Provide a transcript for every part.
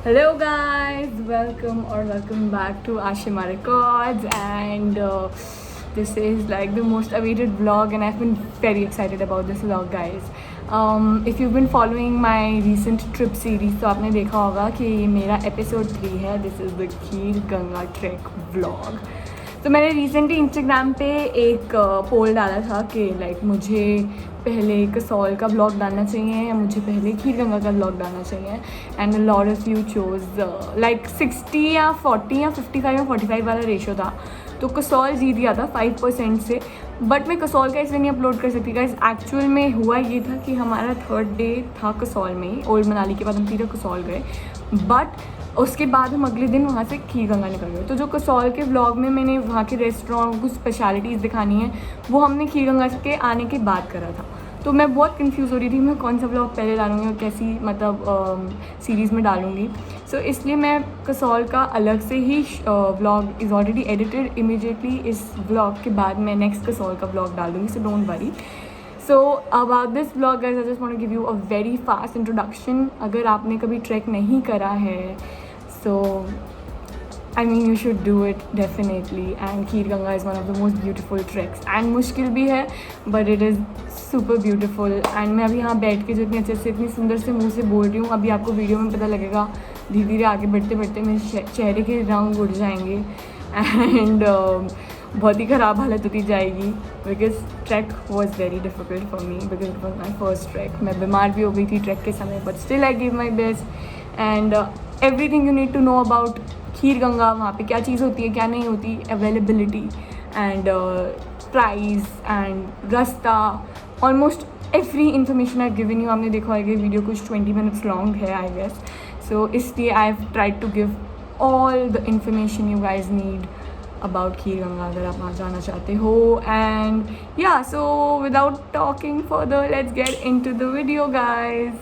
Hello guys, welcome back to Ashima Records, and this is like the most awaited vlog, and I've been very excited about this vlog, guys. If you've been following my recent trip series, तो आपने देखा होगा कि ये मेरा episode 3 है. This is the kheer Ganga trek vlog. तो मैंने रिसेंटली इंस्टाग्राम पे एक पोल डाला था कि लाइक मुझे पहले कसौल का ब्लॉग डालना चाहिए या मुझे पहले खीर गंगा का ब्लॉग डालना चाहिए. And lot of you chose like 60 या 40 या 55 या 45 वाला रेशो था. तो कसौल जीत गया था 5% से. बट मैं कसौल का इसलिए नहीं अपलोड कर सकती गाइस. एक्चुअल में हुआ ये था कि हमारा 3rd डे था कसौल में ही. ओल्ड मनाली के बाद हम सीधा कसौल गए. बट उसके बाद हम अगले दिन वहाँ से खीर गंगा निकल गए. तो जो कसौल के व्लॉग में मैंने वहाँ के रेस्टोरेंट कुछ स्पेशलिटीज़ दिखानी है, वो हमने खीर गंगा के आने के बाद करा था. तो मैं बहुत कंफ्यूज हो रही थी मैं कौन सा व्लॉग पहले डालूँगी और कैसी मतलब सीरीज़ में डालूँगी. सो इसलिए मैं कसौल का अलग से ही vlog is already edited. Immediately इस व्लॉग के बाद मैं नेक्स्ट कसौल का व्लॉग डाल दूँगी. So don't worry. So about this vlog guys, I just want to give you a very fast introduction. अगर आपने कभी ट्रैक नहीं करा है, so I mean you should do it definitely. And Kheer Ganga is one of the most beautiful treks and मुश्किल भी है, but it is super beautiful. And मैं अभी यहाँ बैठ के जो इतने अच्छे से इतनी सुंदर से मुँह से बोल रही हूँ, अभी आपको वीडियो में पता लगेगा. धीरे धीरे आगे बढ़ते बढ़ते मेरे चेहरे के रंग उड़ जाएंगे एंड बहुत ही ख़राब हालत होती जाएगी. Because track was very difficult for me because it was my first track. मैं बीमार भी हो गई थी ट्रैक के समय, but still I give my best. And everything you need to know about Kheer Ganga, वहाँ पे क्या चीज़ होती है क्या नहीं होती, अवेलेबिलिटी एंड प्राइस एंड रास्ता, almost every information I given you. आपने देखा होगा वीडियो कुछ 20 मिनट्स लॉन्ग है आई गेस. सो इसलिए I have tried to give all the information you guys need about Kheer Ganga अगर आप वहाँ जाना चाहते हो. And yeah so without talking further let's get into the video guys.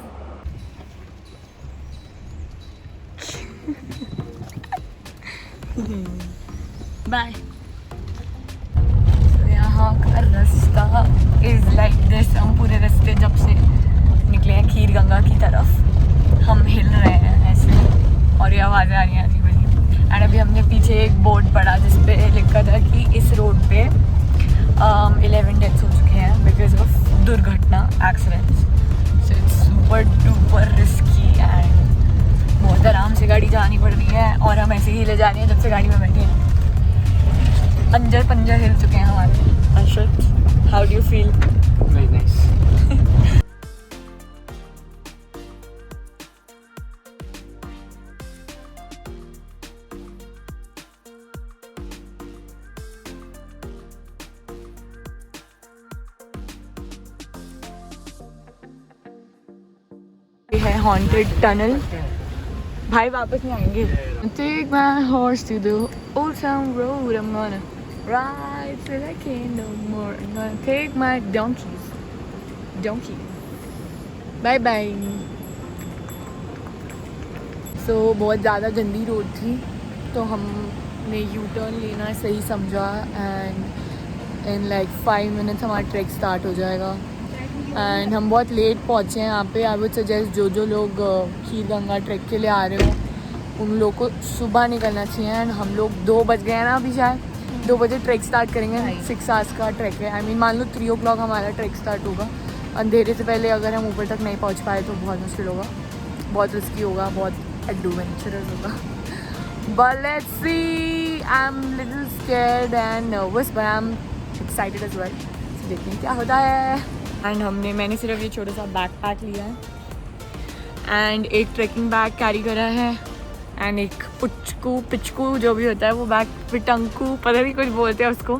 Bye. तो यहाँ का रास्ता इज़ लाइक दिस. हम पूरे रास्ते जब से निकले हैं खीर गंगा की तरफ, हम हिल रहे हैं ऐसे और ये आवाज़ें आ रही हैं अजीब अजीब. एंड अभी हमने पीछे एक बोर्ड पढ़ा जिस पे लिखा था कि इस रोड पे 11 डेथ्स हो चुके हैं बिकॉज ऑफ दुर्घटना, accidents. So it's super duper risky and बहुत आराम से गाड़ी जानी पड़ रही है और हम ऐसे ही हिले जा रहे हैं जब से गाड़ी में बैठे हैं. अंजर पंजर हिल चुके हैं हमारे. Arshad, how do you feel? Very nice. ये है हॉन्टेड टनल. भाई वापस नहीं आएंगे. Take my horse to the old town road. I'm gonna ride till I can't no more. I'm gonna take my donkey. Bye bye. So बहुत ज़्यादा गंदी road थी तो हमने यू टर्न लेना सही समझा. एंड इन लाइक 5 मिनट्स हमारा ट्रैक स्टार्ट हो जाएगा. एंड हम बहुत लेट पहुँचे हैं यहाँ पे. आई वुड सजेस्ट जो लोग खीर गंगा ट्रैक के लिए आ रहे हो उन लोग को सुबह निकलना चाहिए. एंड हम लोग 2 बज गए हैं ना, अभी शायद 2 बजे ट्रैक स्टार्ट करेंगे. 6 आवर्स का ट्रैक है. आई मीन मान लो 3 o'clock हमारा ट्रैक स्टार्ट होगा. अंधेरे से पहले अगर हम ऊपर तक नहीं पहुँच पाए तो बहुत मुश्किल होगा, बहुत रिस्की होगा, बहुत एडवेंचरस होगा. But let's see. I am little scared and nervous but I am excited as well. देखते हैं क्या होता है. एंड मैंने सिर्फ ये छोटा सा बैक पैक लिया है एंड एक ट्रैकिंग बैग कैरी करा है एंड एक पिचकू जो भी होता है वो बैग, पिटंकू पता नहीं कुछ बोलते हैं उसको,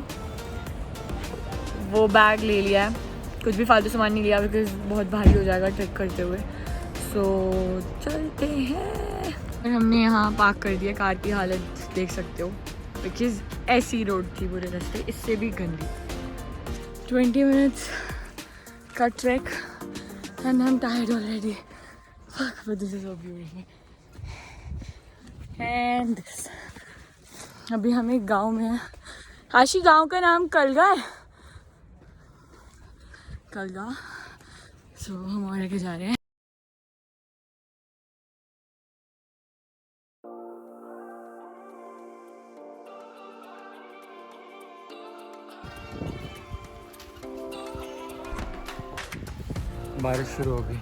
वो बैग ले लिया है. कुछ भी फालतू सामान नहीं लिया बिकॉज बहुत भारी हो जाएगा ट्रैक करते हुए. सो चलते हैं. और हमने यहाँ पार्क कर दिया. कार की हालत देख सकते हो बिकॉज ऐसी रोड थी पूरे रास्ते, इससे भी गंदी. 20 मिनट्स का track and I am tired already. But this is so beautiful. And this अभी हम एक गांव में हैं. काशी गांव का नाम कलगा है. कलगा. सो हम और आगे जा रहे हैं. बारिश शुरू हो गई।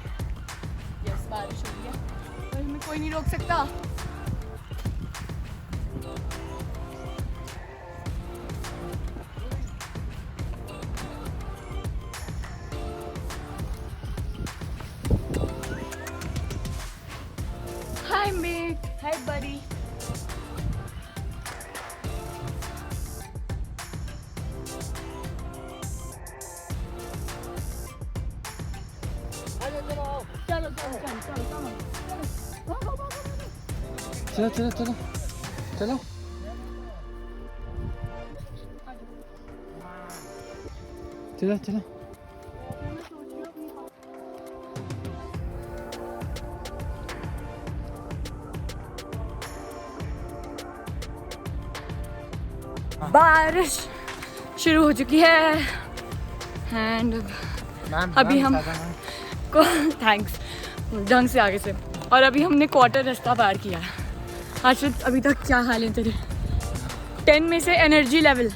यस, बारिश हो रही है और हमें कोई नहीं रोक सकता। Hi mate, hi buddy. चलो चलो चलो चलो। चलो चलो। बारिश शुरू हो चुकी है एंड अभी हम को थैंक्स ढंग से आगे से, और अभी हमने क्वार्टर रास्ता पार किया है। आश्रित अभी तक क्या हाल है तेरे? 10 में से energy level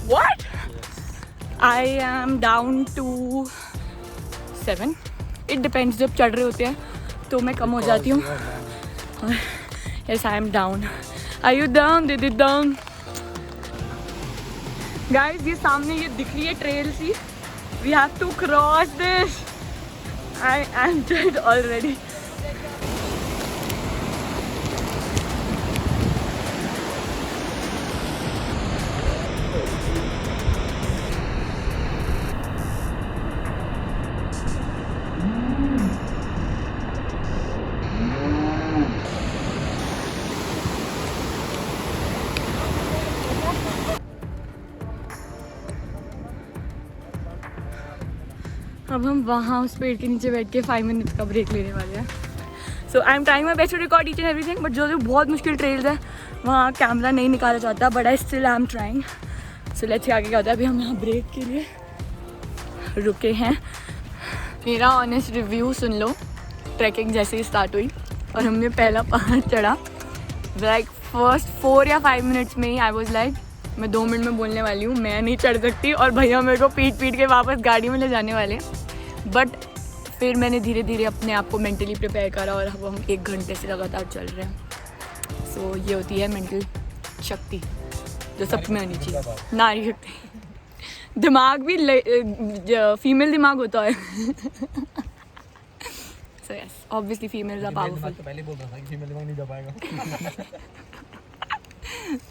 what? I am down to 7। It depends, जब चढ़ रहे होते हैं तो मैं कम हो जाती हूँ। Yes I am down. Are you down? दीदी डाउन। गाइस ये सामने ये दिख रही है ट्रेल सी, we have to cross this. I am dead already. अब हम वहाँ उस पेड़ के नीचे बैठ के 5 मिनट का ब्रेक लेने वाले हैं। So I am trying my best to record each and everything, but जो बहुत मुश्किल ट्रेल्स है वहाँ कैमरा नहीं निकाला जाता, but I still I am trying. So let's see आगे क्या होता है। अभी हम यहाँ ब्रेक के लिए रुके हैं। मेरा ऑनेस्ट रिव्यू सुन लो। ट्रैकिंग जैसे ही स्टार्ट हुई और हमने पहला पहाड़ चढ़ा, लाइक फर्स्ट 4 या 5 मिनट्स में ही आई वॉज लाइक मैं 2 मिनट में बोलने वाली हूँ, मैं नहीं चढ़ सकती, और भैया मेरे को पीट के वापस गाड़ी में ले जाने वाले। बट फिर मैंने धीरे धीरे अपने आप को मेंटली प्रिपेयर करा और अब हम 1 घंटे से लगातार चल रहे हैं। सो ये होती है मेंटल शक्ति जो सब में होनी चाहिए, नारी शक्ति। दिमाग भी फीमेल दिमाग होता है। So yes obviously females are powerful. पहले बोल रहा था कि फीमेल दिमाग नहीं जा पाएगा।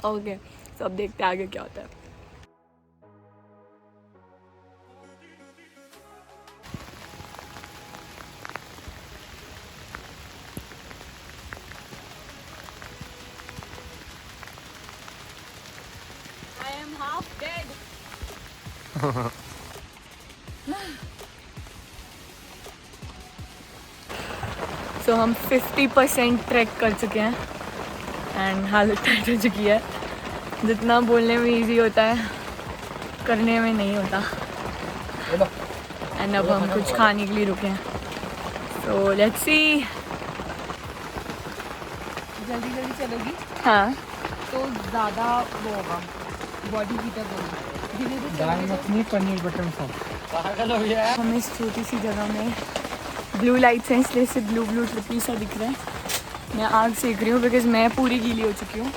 ओके सो अब देखते हैं आगे क्या होता है। I am half dead. So हम 50% ट्रैक कर चुके हैं एंड हालत टाइट हो चुकी है। जितना बोलने में इजी होता है करने में नहीं होता। एंड अब हम कुछ खाने के लिए रुके हैं। So let's see. जल्दी जल्दी चलोगी हाँ तो ज़्यादा वो होगा, बॉडी हीटअप होगी। धीरे धीरे दाल मखनी पनीर बटर मसाला। हमें इस छोटी सी जगह में ब्लू लाइट्स हैं इसलिए से ब्लू ट्रिपी सा दिख रहा है। मैं आग सेक रही हूँ बिकॉज मैं पूरी गीली हो चुकी हूँ।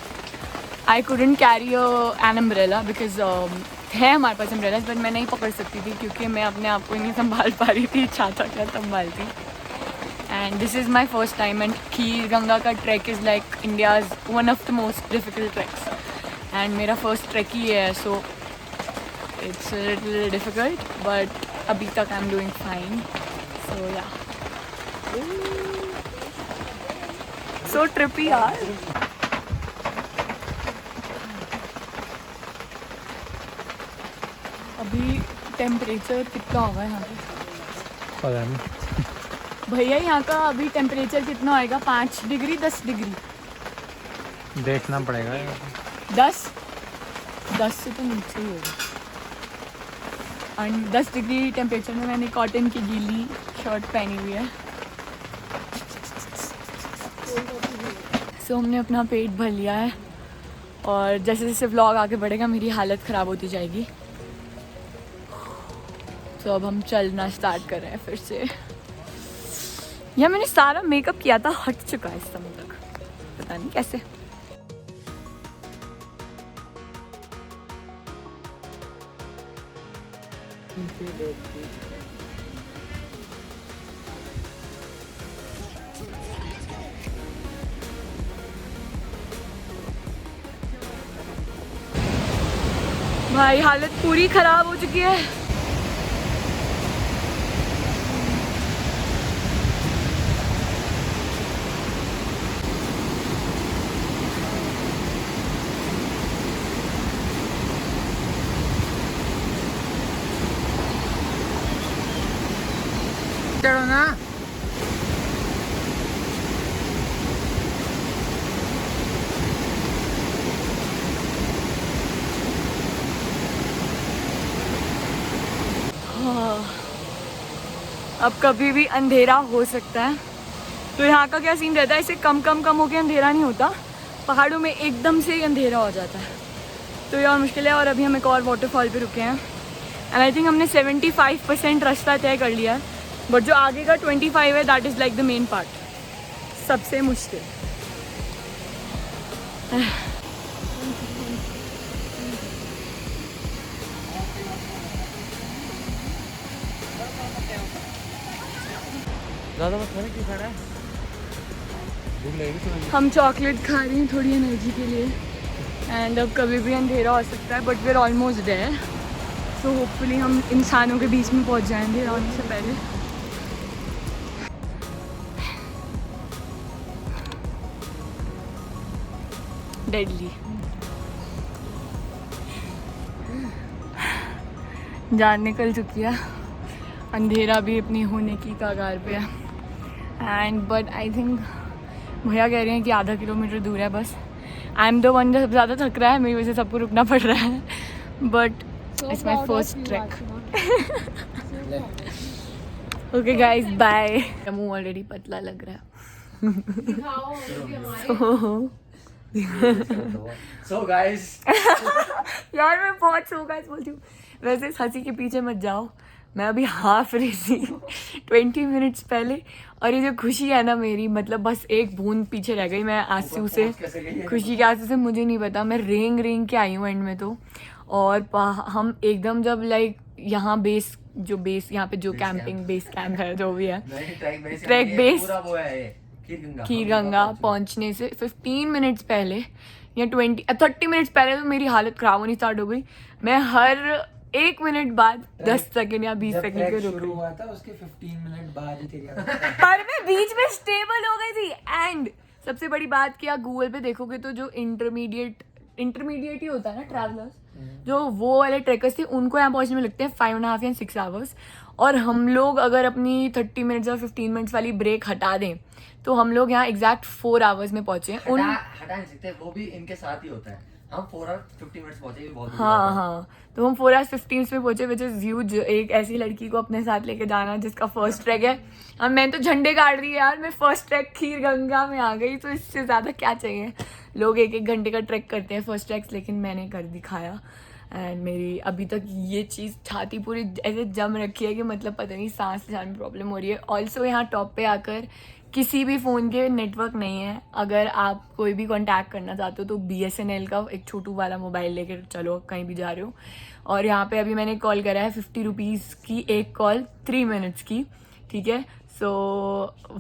I couldn't carry an umbrella because है हमारे पास अम्ब्रेला, बट मैं नहीं पकड़ सकती थी क्योंकि मैं अपने आप को ही नहीं संभाल पा रही थी। छाता क्या संभालती। And this is my first time and Kheer Ganga का track is like India's one of the most difficult tracks and मेरा फर्स्ट ट्रैक ही है। So it's little difficult but अभी तक I am doing fine. So yeah so trippy यार। अभी temperature कितना होगा यहाँ पे पता नहीं भैया? यहाँ का अभी टेम्परेचर कितना होएगा? 5 डिग्री 10 डिग्री देखना पड़ेगा। 10 से तो नीचे ही होगा। एंड 10 डिग्री टेम्परेचर में मैंने कॉटन की गीली शर्ट पहनी हुई है। सो हमने अपना पेट भर लिया है और जैसे जैसे व्लॉग आगे बढ़ेगा मेरी हालत ख़राब होती जाएगी। तो अब हम चलना स्टार्ट कर रहे हैं फिर से। यह मैंने सारा मेकअप किया था, हट चुका है इस समय तक, पता नहीं कैसे। भाई हालत पूरी खराब हो चुकी है। चलो ना। अब कभी भी अंधेरा हो सकता है। तो यहाँ का क्या सीन रहता है, इसे कम होके अंधेरा नहीं होता, पहाड़ों में एकदम से ही अंधेरा हो जाता है। तो ये और मुश्किल है। और अभी हम एक और वाटरफॉल पे रुके हैं एंड आई थिंक हमने 75% रास्ता तय कर लिया है, बट जो आगे का 25 है that is like the main part, सबसे मुश्किल। ज़्यादा मत खाने, क्यों खाना है? भूख लगेगी तुम्हें। हम चॉकलेट खा रही हैं थोड़ी एनर्जी के लिए एंड अब कभी भी अंधेरा हो सकता है, but we are almost there. So hopefully हम इंसानों के बीच में पहुंच जाएंगे आने से पहले। डेडली जान निकल चुकी है, अंधेरा भी अपनी होने की कगार पे है एंड बट आई थिंक भैया कह रहे हैं कि आधा किलोमीटर दूर है बस। आई एम द वन जो सबसे ज़्यादा थक रहा है, मेरी वजह से सबको रुकना पड़ रहा है, but it's my first track. Okay guys bye. मुँह ऑलरेडी पतला लग रहा है। So guys, यार मैं बहुत सो गाइस बोलती हूँ। वैसे इस हंसी के पीछे मत जाओ, मैं अभी हाफ रही थी 20 मिनट्स पहले, और ये जो खुशी है ना मेरी, मतलब बस एक बूंद पीछे रह गई। मैं आंसू से, खुशी के आंसू से मुझे नहीं पता, मैं रेंग के आई हूँ एंड में तो। और हम एकदम जब लाइक यहाँ बेस यहाँ पे जो कैंपिंग बेस कैंप है जो भी है, ट्रैक बेस खीर गंगा पहुँचने से 15 मिनट्स पहले या 30 मिनट्स पहले तो मेरी हालत ख़राब होनी स्टार्ट हो गई। मैं हर 1 मिनट बाद 10 सेकंड या 20 सेकंड के रुक रही हुआ था, उसके 15 मिनट बाद ही थे पर मैं बीच में स्टेबल हो गई थी। एंड सबसे बड़ी बात कि आप गूगल पे देखोगे तो जो इंटरमीडिएट ही होता है ना ट्रैवलर्स, जो वो वाले ट्रैकर्स थे, उनको यहाँ पहुँचने में लगते हैं 5.5 या 6 आवर्स। और हम लोग अगर अपनी 30 मिनट्स या 15 मिनट्स वाली ब्रेक हटा दें तो हम लोग यहाँ एग्जैक्ट 4 आवर्स में पहुँचे। हटा नहीं सकते, वो भी इनके साथ ही होता है। हम 4 आवर्स 50 मिनट्स पहुँचे, बहुत हाँ, तो हम 4 आवर्स 15 में पहुँचे, विच इज़ ह्यूज। एक ऐसी लड़की को अपने साथ लेके जाना जिसका फर्स्ट ट्रैक है। अब मैं तो झंडे गाड़ रही है यार, मैं फर्स्ट ट्रैक खीर गंगा में आ गई, तो इससे ज़्यादा क्या चाहिए। लोग 1-1 घंटे का ट्रैक करते हैं फर्स्ट ट्रैक्स, लेकिन मैंने कर दिखाया। एंड मेरी अभी तक ये चीज़ छाती पूरी ऐसे जम रखी है कि मतलब पता नहीं सांस लेने में प्रॉब्लम हो रही है। ऑल्सो यहाँ टॉप पे आकर किसी भी फ़ोन के नेटवर्क नहीं है। अगर आप कोई भी कांटेक्ट करना चाहते हो तो BSNL का एक छोटू वाला मोबाइल लेकर चलो कहीं भी जा रहे हो। और यहाँ पे अभी मैंने कॉल करा है 50 रुपीज़ की एक कॉल 3 मिनट्स की, ठीक है। सो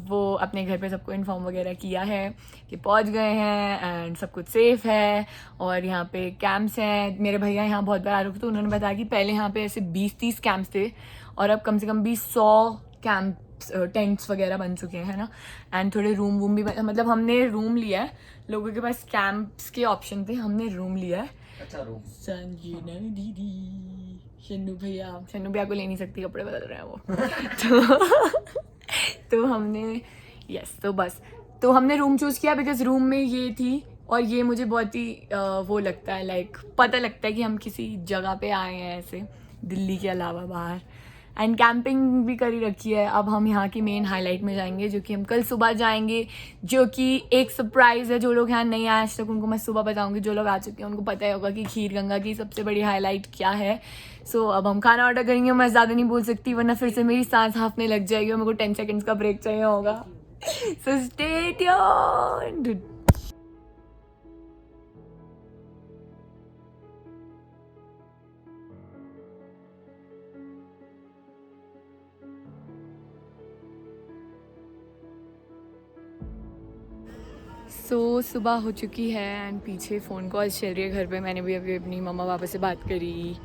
वो अपने घर पे सबको इन्फॉर्म वगैरह किया है कि पहुँच गए हैं एंड सब कुछ सेफ़ है। और यहाँ पे कैंप्स हैं, मेरे भैया यहाँ बहुत बार आ रहे थे तो उन्होंने बताया कि पहले यहाँ पे ऐसे 20-30 कैंप्स थे और अब कम से कम भी 100 कैंप टेंट्स वगैरह बन चुके हैं ना। एंड थोड़े रूम भी मतलब हमने रूम लिया है, लोगों के पास कैंप्स के ऑप्शन थे, हमने रूम लिया है। अच्छा रूम। संजीना दीदी, शन्नू भैया को ले नहीं सकती, कपड़े बदल रहे हैं वो। तो हमने तो बस तो हमने रूम चूज़ किया बिकॉज रूम में ये थी। और ये मुझे बहुत ही वो लगता है, लाइक पता लगता है कि हम किसी जगह पे आए हैं ऐसे दिल्ली के अलावा बाहर। एंड कैंपिंग भी करी रखी है। अब हम यहाँ की मेन हाईलाइट में जाएंगे, जो कि हम कल सुबह जाएंगे, जो कि एक सरप्राइज़ है। जो लोग यहाँ नहीं आए आज तक उनको मैं सुबह बताऊँगी, जो लोग आ चुके हैं उनको पता ही होगा कि खीर गंगा की सबसे बड़ी हाईलाइट क्या है। सो अब हम खाना ऑर्डर करेंगे। मैं ज़्यादा नहीं बोल सकती वरना फिर से मेरी सांस हाँफने लग जाएगी और मेरे को 10 सेकेंड्स का ब्रेक चाहिए होगा। So stay tuned. सुबह हो चुकी है एंड पीछे फ़ोन कॉल चल रही है घर पे। मैंने भी अभी अपनी मम्मा पापा से बात करी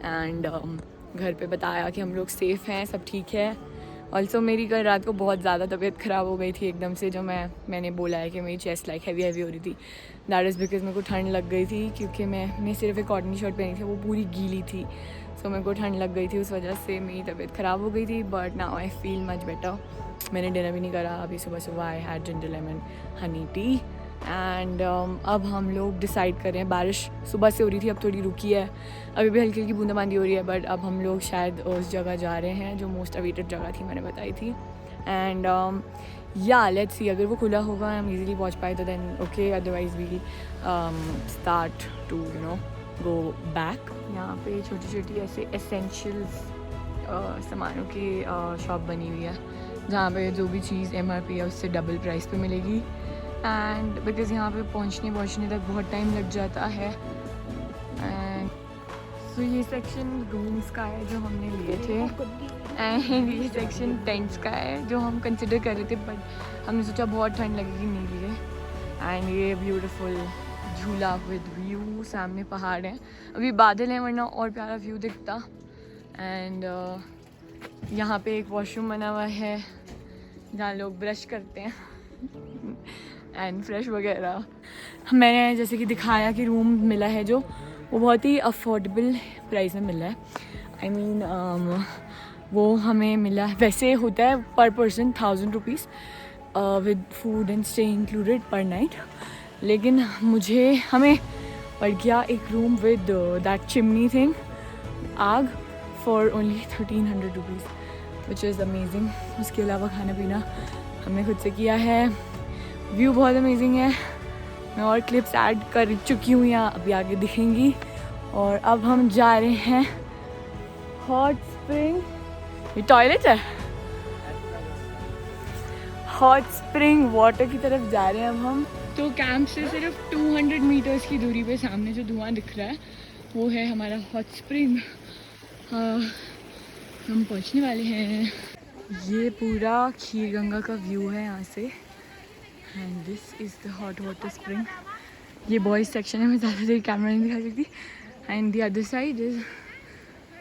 एंड घर पे बताया कि हम लोग सेफ़ हैं, सब ठीक है। ऑल्सो मेरी कल रात को बहुत ज़्यादा तबीयत ख़राब हो गई थी एकदम से, जो मैंने बोला है कि मेरी चेस्ट लाइक हैवी हो रही थी। दैट इज़ बिकॉज मेरे को ठंड लग गई थी, क्योंकि मैंने सिर्फ एक कॉटन शर्ट पहनी थी, वो पूरी गीली थी। सो मेरे को ठंड लग गई थी, उस वजह से मेरी तबीयत ख़राब हो गई थी। But now I feel much better. मैंने डिनर भी नहीं करा अभी। सुबह I had ginger lemon Honey T and अब हम लोग डिसाइड कर रहे हैं। बारिश सुबह से हो रही थी, अब थोड़ी रुकी है, अभी भी हल्की हल्की बूंदाबांदी हो रही है। बट अब हम लोग शायद उस जगह जा रहे हैं जो मोस्ट अवेटेड जगह थी, मैंने बताई थी। एंड या लेट्स सी, अगर वो खुला होगा हम इजीली पहुंच पाए तो then okay, otherwise we start to go back. यहाँ पे छोटी छोटी ऐसे एसेंशियल्स सामानों की शॉप बनी हुई है, जहाँ पे जो भी चीज़ MRP है उससे डबल प्राइस पे मिलेगी। एंड बिकॉज़ यहाँ पे पहुँचने तक बहुत टाइम लग जाता है। एंड सो ये सेक्शन रूम्स का है जो हमने लिए थे, एंड ये सेक्शन टेंट्स का है जो हम कंसिडर कर रहे थे, बट हमने सोचा बहुत ठंड लगेगी, नहीं लिए। एंड ये ब्यूटीफुल झूला विद व्यू, सामने पहाड़ है, अभी बादल हैं वरना और प्यारा व्यू दिखता। एंड यहाँ पे एक वॉशरूम बना हुआ है जहाँ लोग ब्रश करते हैं एंड फ्रेश वगैरह। मैंने जैसे कि दिखाया कि रूम मिला है जो, वो बहुत ही अफोर्डेबल प्राइस में मिला है। आई मीन वो हमें मिला, वैसे होता है per person 1000 rupees with food and stay included per night, लेकिन हमें पड़ गया एक room with that chimney thing, आग, for only 1300 rupees, which is amazing. उसके अलावा खाना पीना हमने खुद से किया है। व्यू बहुत अमेजिंग है। मैं और क्लिप्स ऐड कर चुकी हूँ यहाँ, अभी आगे दिखेंगी। और अब हम जा रहे हैं हॉट स्प्रिंग, ये टॉयलेट है, हॉट स्प्रिंग वाटर की तरफ जा रहे हैं अब हम। तो कैंप से सिर्फ 200 मीटर्स की दूरी पे सामने जो धुआं दिख रहा है वो है हमारा हॉट स्प्रिंग। हम पहुंचने वाले हैं। ये पूरा खीर गंगा का व्यू है यहाँ से, and this is the hot water spring. ये बॉयज़ सेक्शन है, मैं ज़्यादा देर कैमरा नहीं दिखा सकती। And the other side is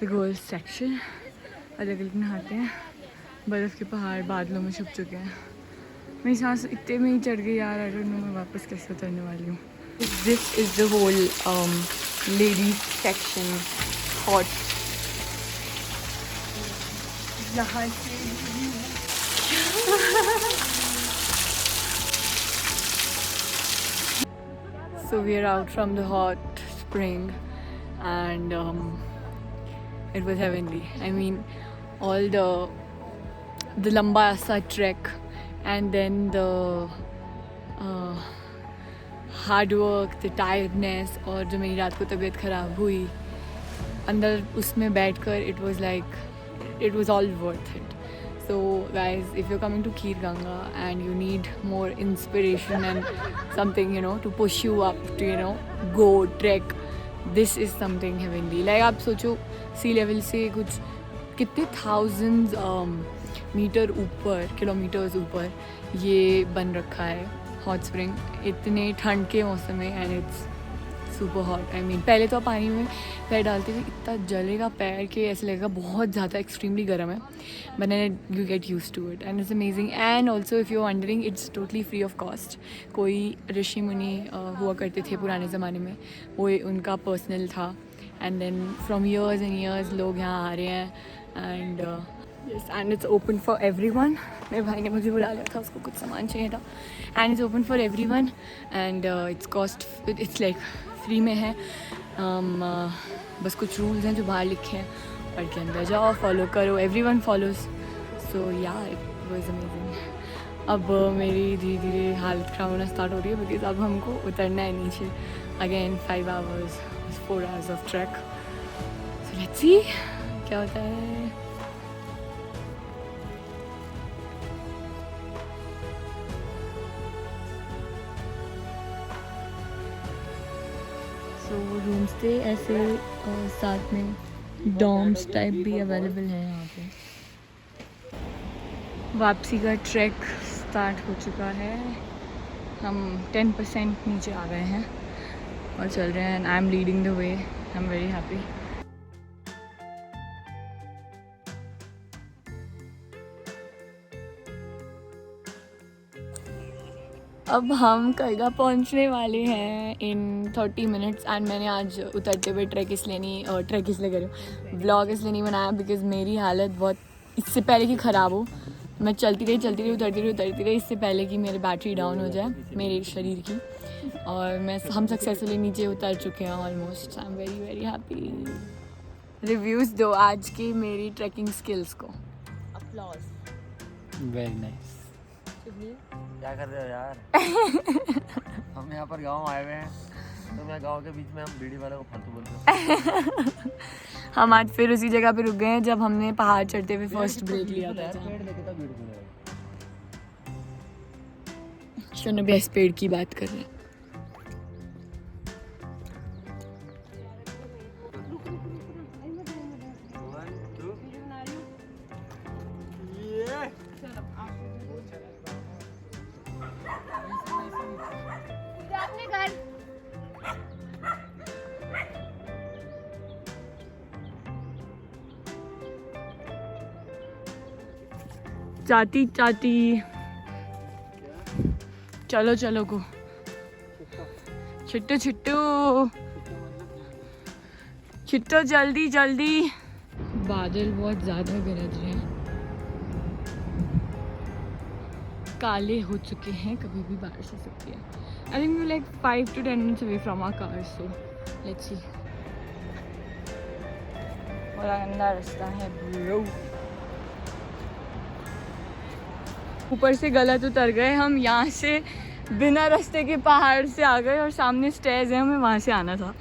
the girls section. अलग अलग नहाते हैं, बर्फ़ के पहाड़ बादलों में छुप चुके हैं। मेरी सांस इतने में ही चढ़ गई यार, आई डोंट नो मैं वापस कैसे उतरने वाली हूँ। This is the whole ladies section hot. यहाँ से so we are out from the hot spring and it was heavenly. I mean, all the lamba sa trek and then the hard work, the tiredness, और जो मेरी रात को तबीयत ख़राब हुई अंदर उसमें बैठकर, it was like it was all worth it. So guys, if you're coming to Kheer Ganga and you need more inspiration and something, to push you up to, go trek, this is something heavenly. Like आप सोचो सी level से कुछ कितने thousands metre ऊपर, kilometres ऊपर ये बन रखा है हॉट स्प्रिंग, इतने ठंड के मौसम में, and it's super hot. I mean पहले तो आप पानी में पैर डालते थे इतना जलेगा पैर के ऐसे लगेगा बहुत ज़्यादा एक्सट्रीमली गर्म है, but then you get use to it and it's amazing. And also if you wondering, it's totally free of cost. कोई ऋषि मुनि हुआ करते थे पुराने ज़माने में, वो उनका पर्सनल था, and then from years and years लोग यहाँ आ रहे हैं। And yes, and it's open for everyone. मेरे भाई ने मुझे बुला लिया था, उसको कुछ सामान चाहिए था, and it's open for everyone and it's cost, it's like free में है। बस कुछ रूल्स हैं जो बाहर लिखे हैं, पढ़ के अंदर जाओ, फॉलो करो, एवरीवन फॉलोज। सो या इट वाज अमेजिंग। अब मेरी धीरे धीरे हालत ख़राब होना स्टार्ट हो रही है बिकॉज अब हमको उतरना है नीचे again. 5 hours 4 hours of track. So let's see क्या होता है। तो रूम स्टे ऐसे साथ में डॉम्स टाइप भी अवेलेबल है यहाँ पे। वापसी का ट्रैक स्टार्ट हो चुका है। हम 10% नीचे आ गए हैं और चल रहे हैं and I am leading the way. I am very happy. अब हम कलगा पहुंचने वाले हैं इन 30 minutes एंड मैंने आज उतरते हुए ट्रैक इसलिए करूँ व्लॉग इसलिए नहीं बनाया बिकॉज़ मेरी हालत बहुत इससे पहले कि ख़राब हो। मैं चलती रही उतरती रही इससे पहले कि मेरी बैटरी डाउन हो जाए मेरे शरीर की। और हम सक्सेसफुली नीचे उतर चुके हैं almost. I am very very happy. Reviews दो आज की मेरी ट्रैकिंग स्किल्स को। अपलॉज। Very nice. क्या कर रहे हो यार? हम यहाँ पर गांव आए हुए हैं तो मैं गांव के बीच में हम बीड़ी वाले को फालतू बोलते हैं। हम आज फिर उसी जगह पे रुक गए हैं जब हमने पहाड़ चढ़ते हुए फर्स्ट ब्रेक लिया था। पेड़ देखे था बीड़ी को। चलो भी इस पेड़ की बात कर रहे हैं। चाटी चलो को छिट्टो जल्दी। बादल बहुत ज़्यादा गरज रहे हैं, काले हो चुके हैं, कभी भी बारिश हो सकती है। I think we like 5 to 10 minutes away from our car, so let's see। बड़ा गंदा रास्ता है ब्रो। ऊपर से गलत उतर गए हम, यहाँ से बिना रास्ते के पहाड़ से आ गए और सामने स्टेयर्स है, हमें वहाँ से आना था।